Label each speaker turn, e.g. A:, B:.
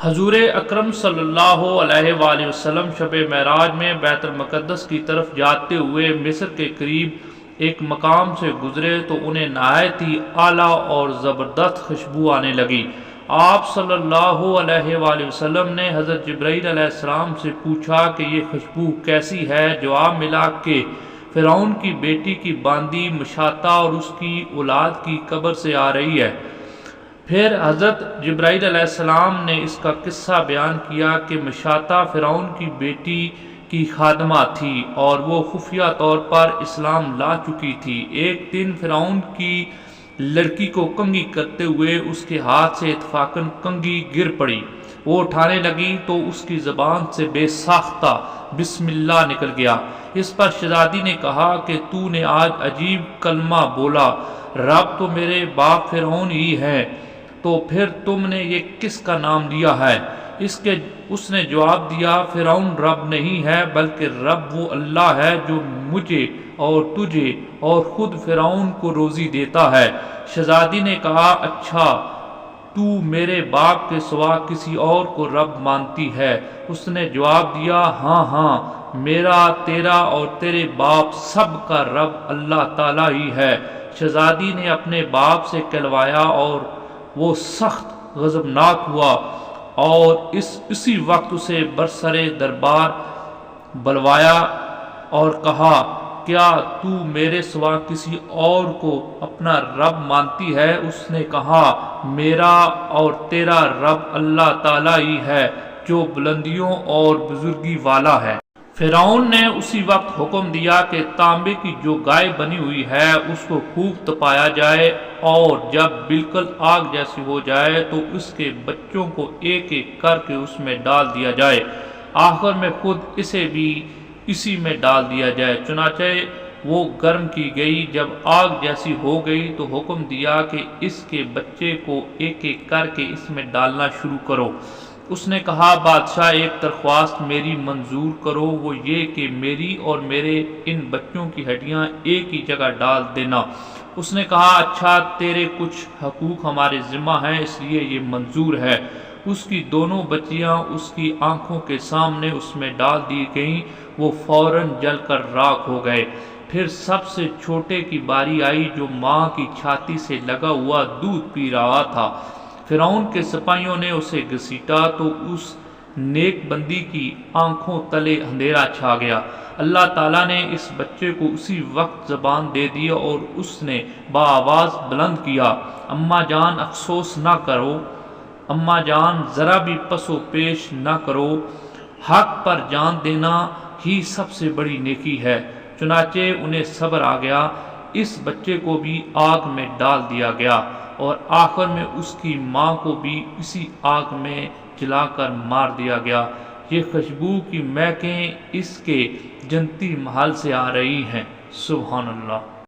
A: حضور اکرم صلی اللہ علیہ وآلہ وسلم شب معراج میں بیت المقدس کی طرف جاتے ہوئے مصر کے قریب ایک مقام سے گزرے تو انہیں نہایت ہی اعلیٰ اور زبردست خوشبو آنے لگی۔ آپ صلی اللہ علیہ وآلہ وسلم نے حضرت جبرائیل علیہ السلام سے پوچھا کہ یہ خوشبو کیسی ہے؟ جواب ملا کہ فرعون کی بیٹی کی باندی مشاطہ اور اس کی اولاد کی قبر سے آ رہی ہے۔ پھر حضرت جبرائیل علیہ السلام نے اس کا قصہ بیان کیا کہ مشاطہ فرعون کی بیٹی کی خادمہ تھی اور وہ خفیہ طور پر اسلام لا چکی تھی۔ ایک دن فرعون کی لڑکی کو کنگھی کرتے ہوئے اس کے ہاتھ سے اتفاقاً کنگھی گر پڑی۔ وہ اٹھانے لگی تو اس کی زبان سے بے ساختہ بسم اللہ نکل گیا۔ اس پر شہزادی نے کہا کہ تو نے آج عجیب کلمہ بولا، رب تو میرے باپ فرعون ہی ہے، تو پھر تم نے یہ کس کا نام لیا ہے؟ اس نے جواب دیا، فرعون رب نہیں ہے بلکہ رب وہ اللہ ہے جو مجھے اور تجھے اور خود فرعون کو روزی دیتا ہے۔ شہزادی نے کہا، اچھا تو میرے باپ کے سوا کسی اور کو رب مانتی ہے؟ اس نے جواب دیا، ہاں ہاں، میرا، تیرا اور تیرے باپ سب کا رب اللہ تعالیٰ ہی ہے۔ شہزادی نے اپنے باپ سے کہلوایا اور وہ سخت غضبناک ہوا اور اسی وقت اسے برسرِ دربار بلوایا اور کہا، کیا تو میرے سوا کسی اور کو اپنا رب مانتی ہے؟ اس نے کہا، میرا اور تیرا رب اللہ تعالیٰ ہی ہے جو بلندیوں اور بزرگی والا ہے۔ فرعون نے اسی وقت حکم دیا کہ تانبے کی جو گائے بنی ہوئی ہے اس کو خوب تپایا جائے اور جب بالکل آگ جیسی ہو جائے تو اس کے بچوں کو ایک ایک کر کے اس میں ڈال دیا جائے، آخر میں خود اسے بھی اسی میں ڈال دیا جائے۔ چنانچہ وہ گرم کی گئی، جب آگ جیسی ہو گئی تو حکم دیا کہ اس کے بچے کو ایک ایک کر کے اس میں ڈالنا شروع کرو۔ اس نے کہا، بادشاہ ایک درخواست میری منظور کرو، وہ یہ کہ میری اور میرے ان بچوں کی ہڈیاں ایک ہی جگہ ڈال دینا۔ اس نے کہا، اچھا، تیرے کچھ حقوق ہمارے ذمہ ہیں اس لیے یہ منظور ہے۔ اس کی دونوں بچیاں اس کی آنکھوں کے سامنے اس میں ڈال دی گئیں، وہ فوراً جل کر راکھ ہو گئے۔ پھر سب سے چھوٹے کی باری آئی جو ماں کی چھاتی سے لگا ہوا دودھ پی رہا تھا۔ فرعون کے سپاہیوں نے اسے گھسیٹا تو اس نیک بندی کی آنکھوں تلے اندھیرا چھا گیا۔ اللہ تعالیٰ نے اس بچے کو اسی وقت زبان دے دی اور اس نے بآواز بلند کیا، اماں جان افسوس نہ کرو، اماں جان ذرا بھی پس و پیش نہ کرو، حق پر جان دینا ہی سب سے بڑی نیکی ہے۔ چنانچہ انہیں صبر آ گیا، اس بچے کو بھی آگ میں ڈال دیا گیا اور آخر میں اس کی ماں کو بھی اسی آگ میں جلا کر مار دیا گیا۔ یہ خوشبو کی مہکیں اس کے جنتی محل سے آ رہی ہیں۔ سبحان اللہ۔